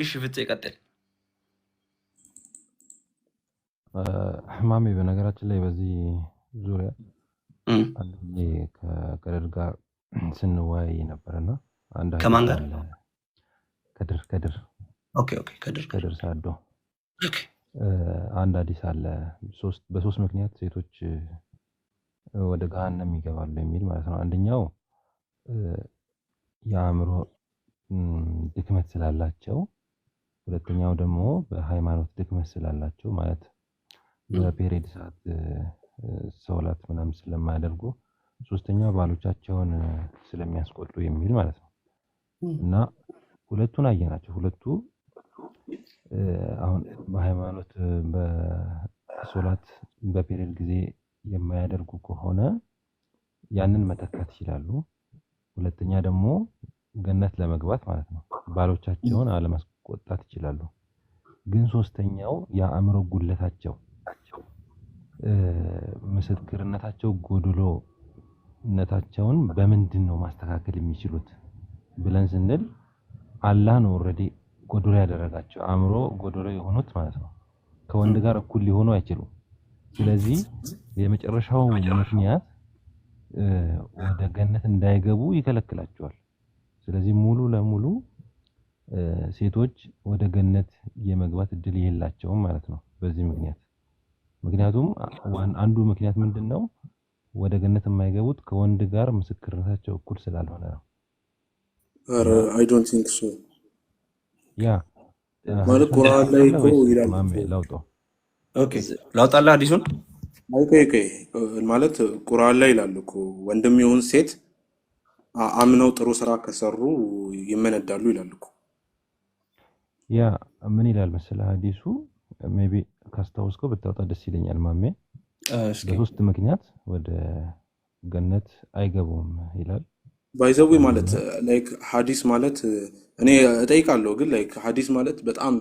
እሺ ፍፄ ቀጥል። ማሜ በነገራችን ላይ በዚህ ዙሪያ አንድ ጊዜ ከቀድር ጋር ስንወያይ ነበርና አንድ ከማን ጋር? ከድር ኦኬ ከድር ሳዶ አንድ አዲስ አለ በሶስት ምክንያት ሴቶች ወደ ገሃነም ይገባሉ የሚል ማለት ነው። አንደኛው የአእምሮ ድክመት ስላላቸው፣ ሁለተኛው ደግሞ በሃይማኖት ድክመት ስላላቸው ማለት በፔሬድ ሰዓት ሶላት ምናምን ስለማያደርጉ፣ ሶስተኛው ባሎቻቸውን ስለሚያስቆጡ የሚል ማለት ነው። እና ሁለቱን አየናቸው። ሁለቱ አሁን በሃይማኖት በሶላት በፔሬድ ጊዜ የማያደርጉ ከሆነ ያንን መተካት ይችላሉ። ሁለተኛ ደግሞ ገነት ለመግባት ማለት ነው ባሎቻቸውን አለማስቆጣት ይችላሉ። ግን ሶስተኛው የአእምሮ ጉድለታቸው ምስክርነታቸው ጎድሎነታቸውን በምንድን ነው ማስተካከል የሚችሉት ብለን ስንል አላህ ነው ኦልሬዲ ጎድሎ ያደረጋቸው አእምሮ ጎድሎ የሆኑት ማለት ነው። ከወንድ ጋር እኩል ሊሆኑ አይችሉም። ስለዚህ የመጨረሻው ምክንያት ወደ ገነት እንዳይገቡ ይከለክላቸዋል። ስለዚህ ሙሉ ለሙሉ ሴቶች ወደ ገነት የመግባት እድል የላቸውም ማለት ነው በዚህ ምክንያቱም አንዱ ምክንያት ምንድነው? ወደ ገነት የማይገቡት ከወንድ ጋር ምስክርነታቸው እኩል ስላልሆነ ነው። I don't think so። ያ ማለት ቁርአን ላይ እኮ ይላል። ኦኬ ላውጣልህ አዲሱን። ኦኬ ማለት ቁርአን ላይ ይላል እኮ ወንድም ይሁን ሴት አምነው ጥሩ ስራ ከሰሩ ይመነዳሉ ይላል እኮ። ያ ምን ይላል መሰለህ ሐዲሱ ሜቢ ካስታውስከው ብታወጣ ደስ ይለኛል ማሜ። በሶስት ምክንያት ወደ ገነት አይገቡም ይላል። ባይዘዊ ማለት ላይክ ሐዲስ ማለት እኔ እጠይቃለሁ ግን ላይክ ሐዲስ ማለት በጣም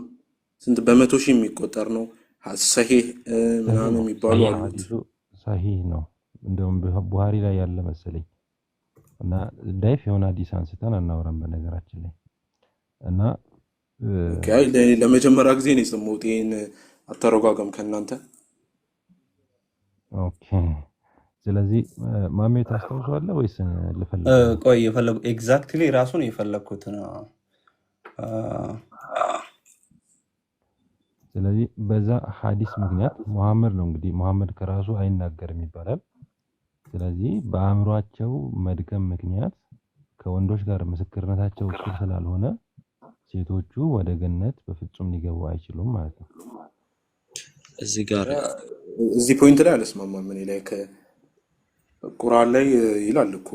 ስንት በመቶ ሺህ የሚቆጠር ነው። ሰሂህ ምናምን የሚባሉ ሐዲሱ ሰሂህ ነው። እንደውም ቡሃሪ ላይ ያለ መሰለኝ። እና ዳይፍ የሆነ ሐዲስ አንስተን አናወራም በነገራችን ላይ። እና ለመጀመሪያ ጊዜ ነው የሰማሁት ይሄን አተረጓጓም ከእናንተ። ኦኬ ስለዚህ ማሜ ታስታውሳለህ ወይስ ልፈልግ? ቆይ የፈለጉ ኤግዛክትሊ ራሱን የፈለኩት ነው። ስለዚህ በዛ ሐዲስ ምክንያት መሐመድ ነው እንግዲህ መሐመድ ከራሱ አይናገርም ይባላል። ስለዚህ በአእምሯቸው መድከም ምክንያት ከወንዶች ጋር ምስክርነታቸው እኩል ስላልሆነ ሴቶቹ ወደ ገነት በፍጹም ሊገቡ አይችሉም ማለት ነው። እዚህ ፖይንት ላይ አልስማማም። እኔ ላይ ቁርአን ላይ ይላል እኮ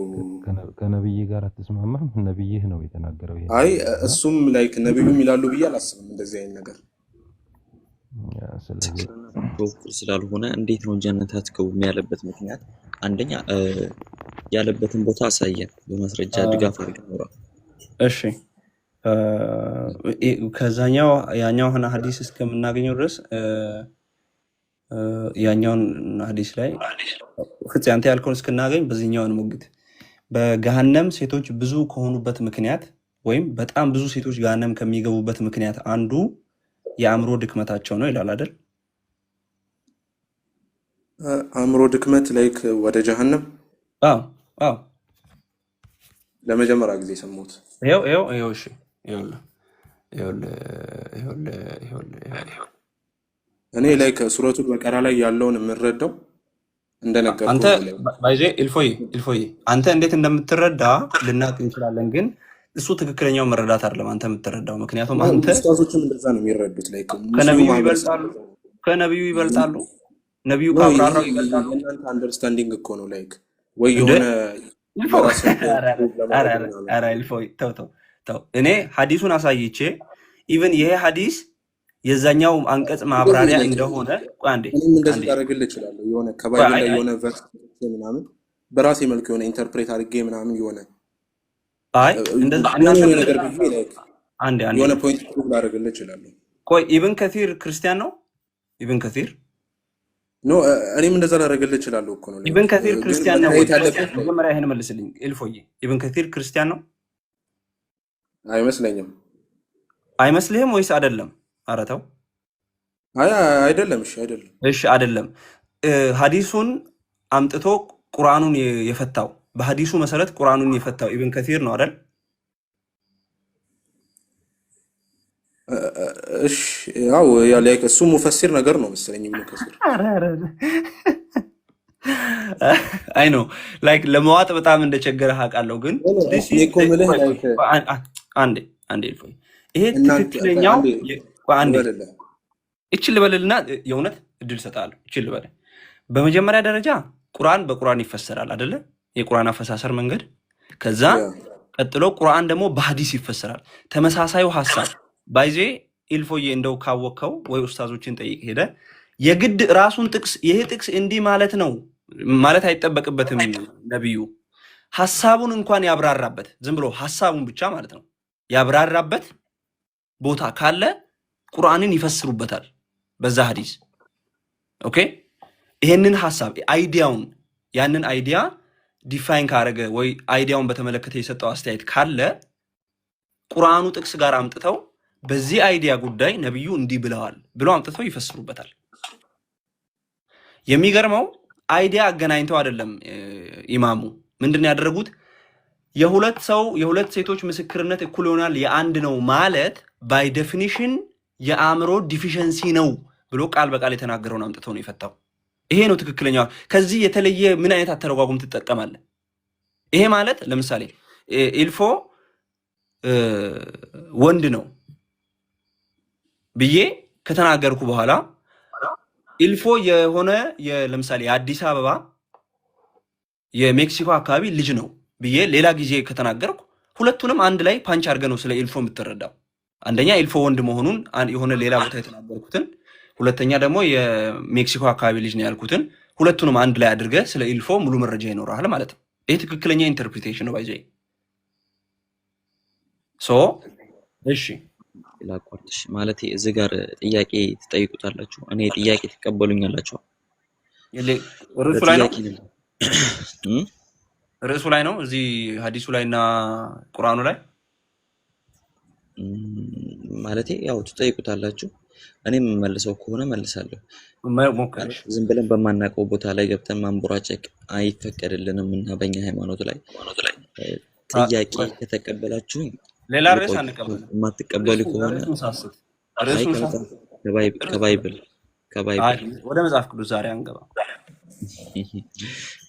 ከነብይ ጋር አትስማማም? ነብይህ ነው የተናገረው ይሄ። አይ እሱም ላይ ነብዩም ይላሉ ብዬ አላስብም እንደዚህ አይነት ነገር። ስለዚህ ስላልሆነ እንዴት ነው ጀነት አትገቡም ያለበት ምክንያት? አንደኛ ያለበትን ቦታ አሳየን፣ በማስረጃ ድጋፍ አድርገን ነው። እሺ ከዛኛው ያኛው ሆነ ሐዲስ እስከምናገኘው ድረስ ያኛውን ሐዲስ ላይ ፍፄ አንተ ያልከውን እስክናገኝ በዚህኛውን ሙግት በገሃነም ሴቶች ብዙ ከሆኑበት ምክንያት ወይም በጣም ብዙ ሴቶች ገሃነም ከሚገቡበት ምክንያት አንዱ የአእምሮ ድክመታቸው ነው ይላል አይደል? አእምሮ ድክመት ላይክ ወደ ጀሃነም አዎ ለመጀመሪያ ጊዜ ሰማሁት። ይኸው እሺ እኔ ላይ ከሱረቱል በቀራ ላይ ያለውን የምንረዳው እንደነገርኩህ አንተ ባይዜ ኢልፎይ አንተ እንዴት እንደምትረዳ ልናውቅ እንችላለን፣ ግን እሱ ትክክለኛው መረዳት አይደለም አንተ የምትረዳው። ምክንያቱም አንተ ኡስታዞችም እንደዛ ነው የሚረዱት። ላይ ከነብዩ ይበልጣሉ፣ ነብዩ ካብራራው ይበልጣሉ። እናንተ አንደርስታንዲንግ እኮ ነው ላይክ ወይ የሆነ ኧረ ኢልፎይ ተው። እኔ ሐዲሱን አሳይቼ ኢቭን ይሄ ሐዲስ የዛኛው አንቀጽ ማብራሪያ እንደሆነ አንዴ እንደዚህ አደርግልህ እችላለሁ። የሆነ ከባይብል ላይ የሆነ ቨርስ ምናምን በራሴ መልኩ የሆነ ኢንተርፕሬት አድርጌ ምናምን የሆነ ነገር ብዬ አንዴ የሆነ ፖይንት ፕሩቭ ላደርግልህ እችላለሁ። ቆይ ኢብን ከሲር ክርስቲያን ነው? ኢብን ከሲር ኖ እኔም እንደዛ ላደርግልህ እችላለሁ እኮ ነው። ኢብን ከሲር ክርስቲያን ነው? መጀመሪያ ይሄን መልስልኝ ኢልፎዬ። ኢብን ከሲር ክርስቲያን ነው? አይመስለኝም። አይመስልህም ወይስ አይደለም? ኧረ ተው። አይ አይደለም። እሺ አይደለም። እሺ አይደለም። ሐዲሱን አምጥቶ ቁርአኑን የፈታው በሐዲሱ መሰረት ቁርአኑን የፈታው ኢብን ከሲር ነው አይደል? እሺ ያው ላይክ እሱ ሙፈሲር ነገር ነው መሰለኝ ኢብኑ ከሲር። አይ ነው ላይክ ለመዋጥ በጣም እንደቸገረህ አውቃለሁ፣ ግን እኔ እኮ የምልህ ላይክ አንዴ እፎይ፣ ይሄ ትክክለኛው አንዴ እቺ ልበልና የእውነት እድል ሰጣለሁ። እቺ ልበል። በመጀመሪያ ደረጃ ቁርአን በቁርአን ይፈሰራል አይደለ? የቁርአን አፈሳሰር መንገድ። ከዛ ቀጥሎ ቁርአን ደግሞ በሐዲስ ይፈሰራል። ተመሳሳዩ ሐሳብ ባይዜ ኢልፎዬ እንደው ካወከው ወይ ኡስታዞችን ጠይቅ ሄደ የግድ ራሱን ጥቅስ ይሄ ጥቅስ እንዲህ ማለት ነው ማለት አይጠበቅበትም። ነብዩ ሐሳቡን እንኳን ያብራራበት ዝም ብሎ ሐሳቡን ብቻ ማለት ነው ያብራራበት ቦታ ካለ ቁርአንን ይፈስሩበታል በዛ ሐዲስ። ኦኬ ይሄንን ሐሳብ አይዲያውን ያንን አይዲያ ዲፋይን ካረገ ወይ አይዲያውን በተመለከተ የሰጠው አስተያየት ካለ ቁርአኑ ጥቅስ ጋር አምጥተው በዚህ አይዲያ ጉዳይ ነብዩ እንዲህ ብለዋል ብሎ አምጥተው ይፈስሩበታል። የሚገርመው አይዲያ አገናኝተው አይደለም ኢማሙ ምንድነው ያደረጉት? የሁለት ሴቶች ምስክርነት እኩል ይሆናል የአንድ ነው ማለት ባይ ዴፊኒሽን የአእምሮ ዲፊሸንሲ ነው ብሎ ቃል በቃል የተናገረውን አምጥተው ነው የፈታው። ይሄ ነው ትክክለኛው። ከዚህ የተለየ ምን አይነት አተረጓጉም ትጠቀማለህ? ይሄ ማለት ለምሳሌ ኢልፎ ወንድ ነው ብዬ ከተናገርኩ በኋላ ኢልፎ የሆነ ለምሳሌ የአዲስ አበባ የሜክሲኮ አካባቢ ልጅ ነው ብዬ ሌላ ጊዜ ከተናገርኩ ሁለቱንም አንድ ላይ ፓንች አድርገህ ነው ስለ ኢልፎ የምትረዳው። አንደኛ ኢልፎ ወንድ መሆኑን የሆነ ሌላ ቦታ የተናገርኩትን፣ ሁለተኛ ደግሞ የሜክሲኮ አካባቢ ልጅ ነው ያልኩትን ሁለቱንም አንድ ላይ አድርገህ ስለ ኢልፎ ሙሉ መረጃ ይኖርሃል ማለት ነው። ይሄ ትክክለኛ ኢንተርፕሪቴሽን ነው ባይዘ እሺ ላቋርጥሽ ማለት እዚህ ጋር ጥያቄ ትጠይቁታላችሁ፣ እኔ ጥያቄ ትቀበሉኛላችሁ። ርዕሱ ላይ ነው ርዕሱ ላይ ነው እዚህ ሐዲሱ ላይ እና ቁርአኑ ላይ ማለት ያው ትጠይቁታላችሁ፣ እኔም መልሰው ከሆነ መልሳለሁ። ሞክረሽ ዝም ብለን በማናውቀው ቦታ ላይ ገብተን ማንቦራጨቅ አይፈቀድልንም እና በእኛ ሃይማኖት ላይ ጥያቄ ከተቀበላችሁኝ ሌላ ርዕስ አንቀበልም። የማትቀበሉ ከሆነ ከባይብል ወደ መጽሐፍ ቅዱስ ዛሬ አንገባ።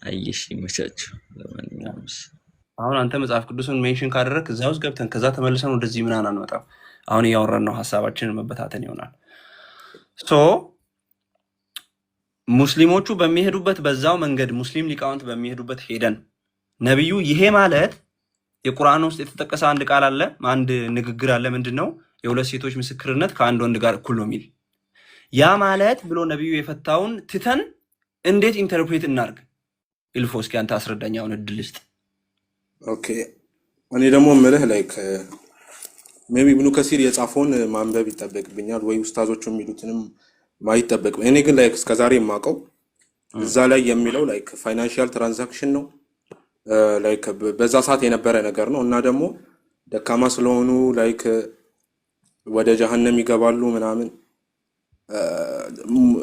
አይሽ ይመቻችሁ። ለማንኛውም አሁን አንተ መጽሐፍ ቅዱስን ሜንሽን ካደረክ እዛ ውስጥ ገብተን ከዛ ተመልሰን ወደዚህ ምናምን አንመጣም። አሁን እያወራን ነው፣ ሐሳባችንን መበታተን ይሆናል። ሙስሊሞቹ በሚሄዱበት በዛው መንገድ ሙስሊም ሊቃውንት በሚሄዱበት ሄደን ነብዩ ይሄ ማለት የቁርአን ውስጥ የተጠቀሰ አንድ ቃል አለ፣ አንድ ንግግር አለ። ምንድነው? የሁለት ሴቶች ምስክርነት ከአንድ ወንድ ጋር እኩል ነው የሚል ያ ማለት ብሎ ነብዩ የፈታውን ትተን እንዴት ኢንተርፕሬት እናርግ? ኢልፎ እስኪ አንተ አስረዳኛውን እድል ስጥ። ኦኬ እኔ ደግሞ ምልህ ላይክ ሜቢ ኢብኑ ከሲር የጻፈውን ማንበብ ይጠበቅብኛል ወይ ኡስታዞቹ የሚሉትንም ማይጠበቅ። እኔ ግን ላይክ እስከዛሬ የማውቀው እዛ ላይ የሚለው ላይክ ፋይናንሻል ትራንዛክሽን ነው ላይክ በዛ ሰዓት የነበረ ነገር ነው እና ደግሞ ደካማ ስለሆኑ ላይክ ወደ ጀሃነም ይገባሉ ምናምን።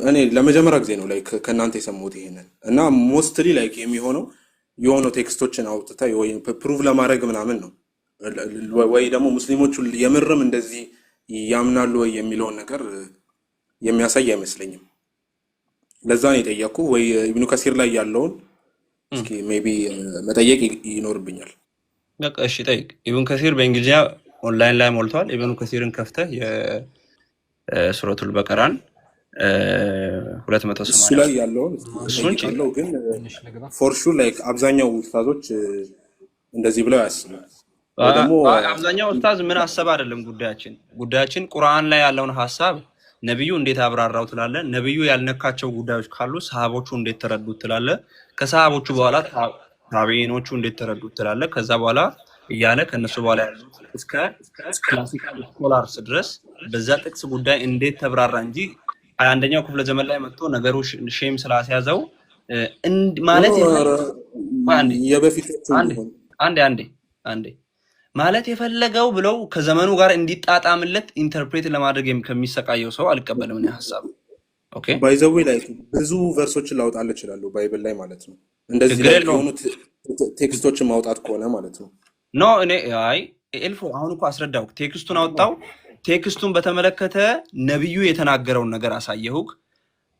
እኔ ለመጀመሪያ ጊዜ ነው ላይክ ከናንተ የሰማሁት ይሄንን እና ሞስትሊ ላይክ የሚሆነው የሆኑ ቴክስቶችን አውጥታ ወይ ፕሩቭ ለማድረግ ምናምን ነው ወይ ደግሞ ሙስሊሞቹ የምርም እንደዚህ ያምናሉ ወይ የሚለውን ነገር የሚያሳይ አይመስለኝም። ለዛ ነው የጠየቁ ወይ ኢብኑ ከሲር ላይ ያለውን እስኪ ሜቢ መጠየቅ ይኖርብኛል። በቃ እሺ ጠይቅ። ኢብኑ ከሲር በእንግሊዝኛ ኦንላይን ላይ ሞልቷል። ኢብኑ ከሲርን ከፍተህ የሱረቱል በቀራን 280 እሱ ላይ ያለውን እሱን ጭለው ግን ፎር ሹር ላይክ አብዛኛው ኡስታዞች እንደዚህ ብለው ያስባሉ። ደግሞ አብዛኛው ኡስታዝ ምን አሰብ አይደለም ጉዳያችን ቁርአን ላይ ያለውን ሐሳብ ነብዩ እንዴት አብራራው ትላለ። ነብዩ ያልነካቸው ጉዳዮች ካሉ ሰሃቦቹ እንዴት ተረዱት ትላለ። ከሰሃቦቹ በኋላ ታቢዒኖቹ እንዴት ተረዱት ትላለ። ከዛ በኋላ እያለ ከነሱ በኋላ ያሉት እስከ ክላሲካል ስኮላርስ ድረስ በዛ ጥቅስ ጉዳይ እንዴት ተብራራ እንጂ አንደኛው ክፍለ ዘመን ላይ መጥቶ ነገሩ ሼም ስላስያዘው ማለት የበፊቶቹ አንዴ ማለት የፈለገው ብለው ከዘመኑ ጋር እንዲጣጣምለት ኢንተርፕሬት ለማድረግ ከሚሰቃየው ሰው አልቀበልም እኔ ሐሳብ። ኦኬ ባይ ዘ ዌይ ላይክ ብዙ ቨርሶችን ላውጣልህ እችላለሁ ባይብል ላይ ማለት ነው። እንደዚህ ችግር ላይ የለውም። የሆኑ ቴክስቶችን ማውጣት ከሆነ ማለት ነው። ኖ እኔ አይ ኤልፎ አሁን እኮ አስረዳው። ቴክስቱን አወጣው። ቴክስቱን በተመለከተ ነብዩ የተናገረውን ነገር አሳየሁክ።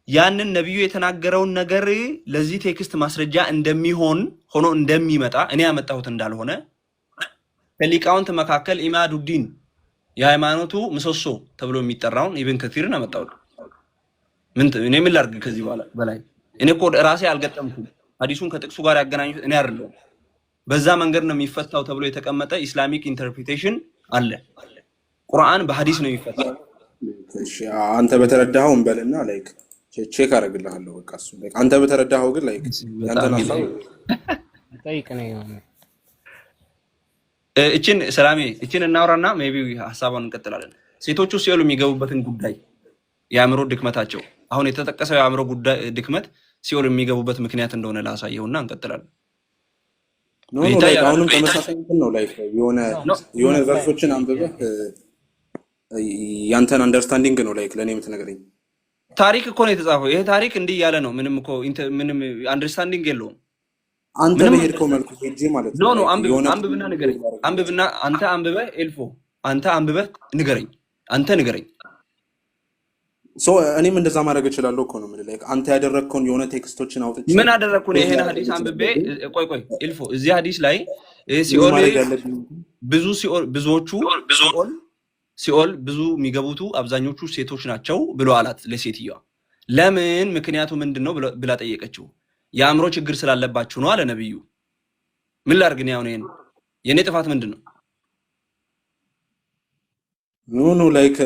ያንን ነብዩ የተናገረውን ነገር ለዚህ ቴክስት ማስረጃ እንደሚሆን ሆኖ እንደሚመጣ እኔ ያመጣሁት እንዳልሆነ ከሊቃውንት መካከል ኢማዱዲን የሃይማኖቱ ምሰሶ ተብሎ የሚጠራውን ኢብን ከሲርን አመጣው። እኔ ምን ላድርግ ከዚህ በላይ? እኔ እኮ ራሴ አልገጠምኩም። ሐዲሱን ከጥቅሱ ጋር ያገናኙት እኔ አይደለሁም። በዛ መንገድ ነው የሚፈታው ተብሎ የተቀመጠ ኢስላሚክ ኢንተርፕሪቴሽን አለ። ቁርአን በሐዲስ ነው የሚፈታው። እሺ አንተ በተረዳኸው እንበልና ላይክ ቼክ አደርግልሃለሁ። በቃ እሱ ላይክ አንተ በተረዳኸው ግን ላይክ ያንተን ሐሳብ ጠይቅ ነው ይሆነ እቺን ሰላሜ እቺን እናውራና ሜቢ ሐሳቡን እንቀጥላለን። ሴቶቹ ሲኦል የሚገቡበትን ጉዳይ የአእምሮ ድክመታቸው አሁን የተጠቀሰው የአእምሮ ጉዳይ ድክመት ሲኦል የሚገቡበት ምክንያት እንደሆነ ላሳየውና እንቀጥላለን። ኖ ላይክ አሁንም ተመሳሳይ እንትን ነው ላይክ የሆነ ቨርሶችን አንብበህ ያንተን አንደርስታንዲንግ ነው ላይክ ለኔ የምትነግረኝ። ታሪክ እኮ ነው የተጻፈው። ይሄ ታሪክ እንዲህ ያለ ነው። ምንም እኮ ምንም አንደርስታንዲንግ የለውም። አንተ በሄድከው መልኩ ሄጄ ማለት ነው። ኖ አንብብና ንገረኝ። አንብብና አንተ አንብበህ ኤልፎ አንተ አንብበህ ንገረኝ። አንተ ንገረኝ። እኔም እንደዛ ማድረግ እችላለሁ እኮ ነው የምልህ። ላይክ አንተ ያደረግከውን የሆነ ቴክስቶችን አውጥቼ ምን አደረግኩ ነው? ይሄን ሐዲስ አንብቤ ቆይ ኤልፎ እዚህ ሐዲስ ላይ ሲኦል ሲኦል ብዙ የሚገቡቱ አብዛኞቹ ሴቶች ናቸው ብሎ አላት ለሴትዮዋ። ለምን ምክንያቱ ምንድነው ብላ ጠየቀችው። የአእምሮ ችግር ስላለባችሁ ነው አለ ነብዩ። ምን ላድርግ ነው ያው ነው የኔ ጥፋት ምንድነው? ኖ ላይክ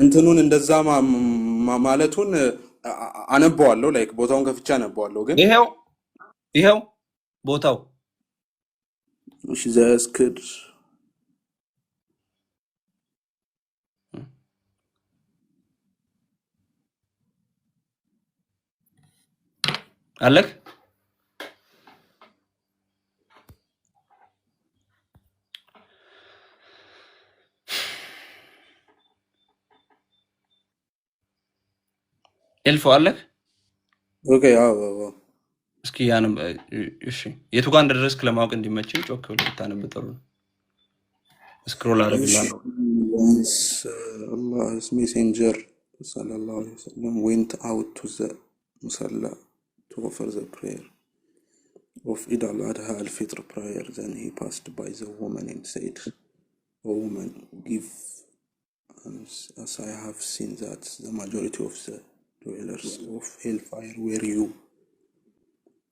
እንትኑን እንደዛ ማለቱን አነበዋለሁ። ላይክ ቦታውን ከፍቼ አነበዋለሁ። ግን ይሄው ቦታው እሺ ዘስክድ አለክ ኤልፎ አለክ? ኦኬ አዎ እስኪ ያንም እሺ የቱ ጋር እንደደረስክ ለማወቅ እንዲመችኝ ጮክ ብለህ ታነብ ጥሩ ነው። ስክሮል አደርግልሃለሁ። Allah's messenger sallallahu alaihi wasallam went out to the musalla to offer the prayer of Eid al-Adha al-Fitr prayer. Then he passed by the woman and said, "O woman, give as I have seen that the majority of the dwellers of hellfire were you."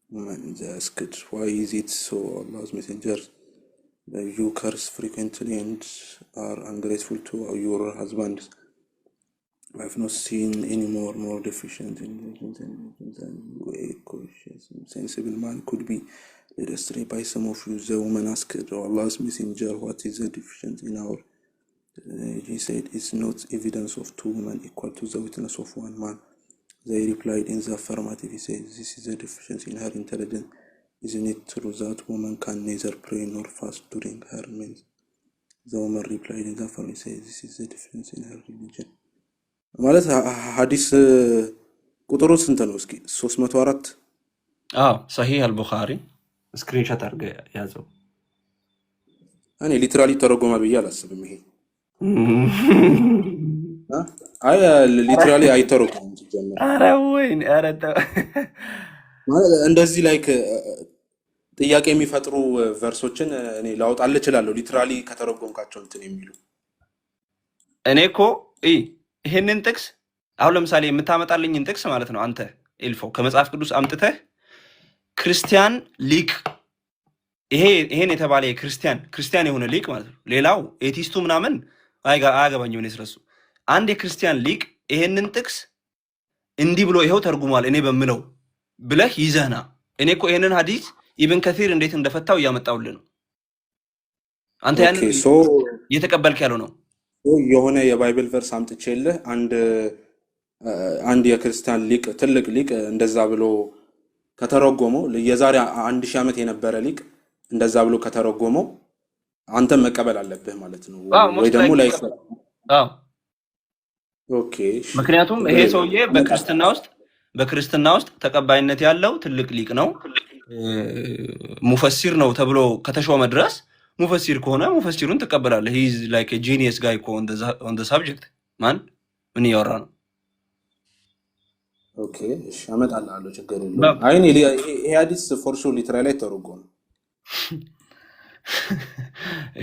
Woman asked, "Why is it so, Allah's messenger? You curse frequently and are ungrateful to your husbands. I have not seen any more deficient in than you. A cautious and sensible man could be led astray by some of you." The woman asked, "O Allah's messenger, what is the deficiency in our?" He said, "It's not evidence of two women equal to the witness of one man." They replied in the affirmative. He said, "This is a deficiency in her intelligence. Isn't it true that woman can neither pray nor fast during her meals?" The woman replied in the affirmative. He said, "This is a deficiency in her religion." ማለት ሐዲስ ቁጥሩ ስንት ነው? እስኪ 304 ሰሂህ አልቡኻሪ ስክሪንሾት አድርገህ ያዘው። እኔ ሊትራሊ ተረጎማል ብዬ አላስብም። ይሄ አይ ሊትራሊ አይተረጎምም ሲጀመር። ኧረ ወይኔ ኧረ ተው እንደዚህ ላይክ ጥያቄ የሚፈጥሩ ቨርሶችን እኔ ላውጣልህ እችላለሁ። ሊትራሊ ከተረጎምካቸው እንትን የሚሉ እኔ እኮ ይሄንን ጥቅስ አሁን ለምሳሌ የምታመጣልኝን ጥቅስ ማለት ነው አንተ ኤልፎ ከመጽሐፍ ቅዱስ አምጥተህ ክርስቲያን ሊቅ ይሄን የተባለ ክርስቲያን የሆነ ሊቅ ማለት ነው። ሌላው ኤቲስቱ ምናምን አያገባኝም እኔ ስለሱ። አንድ የክርስቲያን ሊቅ ይሄንን ጥቅስ እንዲህ ብሎ ይሄው ተርጉሟል እኔ በምለው ብለህ ይዘህና እኔ እኮ ይሄንን ሐዲስ ኢብን ከሲር እንዴት እንደፈታው እያመጣውልህ ነው። አንተ ያን እየተቀበልክ ያለው ነው። የሆነ የባይብል ቨርስ አምጥቼልህ አንድ የክርስቲያን ሊቅ ትልቅ ሊቅ እንደዛ ብሎ ከተረጎመው የዛሬ 1000 ዓመት የነበረ ሊቅ እንደዛ ብሎ ከተረጎመው አንተ መቀበል አለብህ ማለት ነው ወይ ሞስት ደግሞ ላይክ ላይክ ኦኬ። ምክንያቱም ይሄ ሰውዬ በክርስትና ውስጥ ተቀባይነት ያለው ትልቅ ሊቅ ነው፣ ሙፈሲር ነው ተብሎ ከተሾመ ድረስ ሙፈሲር ከሆነ ሙፈሲሩን ትቀበላለህ። ሂ ኢዝ ላይክ ኤ ጂኒየስ ጋይ እኮ ኦን ዘ ሳብጀክት ማን ምን እያወራ ነው? ኦኬ እሺ አመጣልሃለሁ ችግር የለውም። አይ እኔ ይሄ ሐዲስ ፎር ሹር ሊትራሊ ላይ ተረጎመ